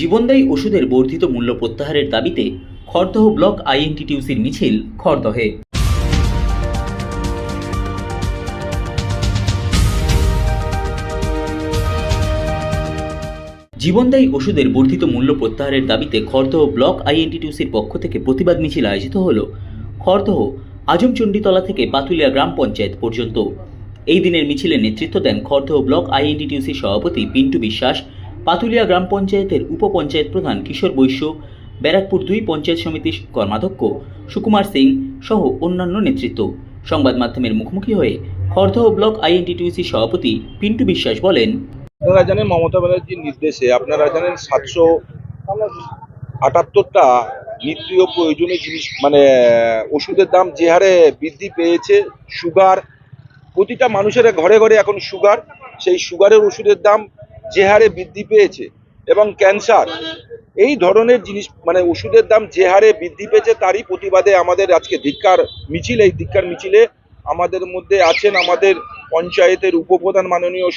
জীবনদায়ী ওষুধের বর্ধিত মূল্য প্রত্যাহারের দাবিতে খড়দহ ব্লক আইএনটিটিউসির মিছিল খড়দহে। জীবনদায়ী ওষুধের বর্ধিত মূল্য প্রত্যাহারের দাবিতে খড়দহ ব্লক আইএনটিটিউসির পক্ষ থেকে প্রতিবাদ মিছিল আয়োজিত হল খড়দহ আজমচণ্ডীতলা থেকে পাতুলিয়া গ্রাম পঞ্চায়েত পর্যন্ত। এই দিনের মিছিলে নেতৃত্ব দেন খড়দহ ব্লক আইএনটিটিউসির সভাপতি পিন্টু বিশ্বাস, পাতুলিয়া গ্রাম পঞ্চায়েতের উপপঞ্চায়েত প্রধান কিশোর বৈশ্য, ব্যারাকপুর 2 পঞ্চায়েত সমিতির কর্মাধ্যক্ষ সুকুমার সিং সহ অন্যান্য নেতৃত্ব। সংবাদ মাধ্যমের মুখোমুখি হয়ে খড়দহ ব্লক আইএনটিটিউসির সভাপতি পিন্টু বিশ্বাস বলেন, আপনারা জানেন মমতা ব্যানার্জির নির্দেশে আপনারা জানেন 778টা নিত্য প্রয়োজনীয় জিনিস ওষুধের দাম যে হারে বৃদ্ধি পেয়েছে। সুগার, প্রতিটা মানুষের ঘরে ঘরে এখন সুগার, সেই সুগারের ওষুধের দাম যে হারে বৃদ্ধি পেয়েছে এবং ক্যান্সার, এই ধরনের জিনিস ওষুধের দাম যে হারে বৃদ্ধি পেয়েছে তারই প্রতিবাদে আমাদের আজকে ধিক্কার মিছিল। এই ধিক্কার মিছিলে আমাদের মধ্যে আছেন আমাদের পঞ্চায়েতের উপপ্রধান মাননীয়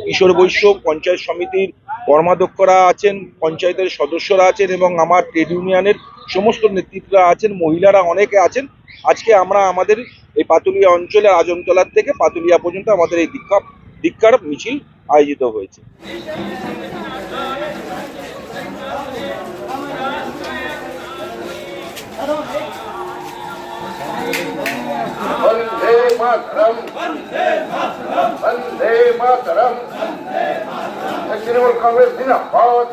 কিশোর বৈশ্য, পঞ্চায়েত সমিতির কর্মাধ্যক্ষরা আছেন, পঞ্চায়েতের সদস্যরা আছেন এবং আমার ট্রেড ইউনিয়নের সমস্ত নেতৃত্বরা আছেন, মহিলারা অনেকে আছেন। আজকে আমরা আমাদের এই পাতুলিয়া অঞ্চলের আজমতলার থেকে পাতুলিয়া পর্যন্ত আমাদের এই ধিক্কার মিছিল আয়োজিত হয়েছে। वंदे मातरम, वंदे मातरम। तृणमूल कांग्रेस जिंदाबाद,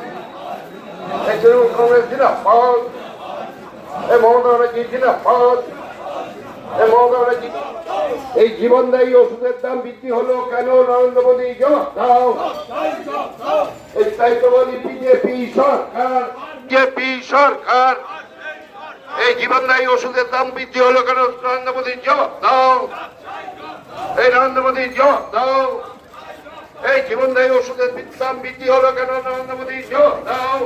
तृणमूल कांग्रेस जिंदाबाद, ममता बनर्जी जिंदाबाद, ममता बनर्जी। এই জীবনদায়ী ওষুধের দাম বৃদ্ধি হলো কেন? নরেন্দ্র মোদী জবাব দাও। এই দায়িত্ববাদী বিজেপি সরকার এই জীবনদায়ী ওষুধের দাম বৃদ্ধি হলো কেন? নরেন্দ্র মোদীর জবাব দাও। এই নরেন্দ্র মোদীর জবাব দাও। এই জীবনদায়ী ওষুধের দাম বৃদ্ধি হলো কেন? নরেন্দ্র মোদীর জবাব দাও।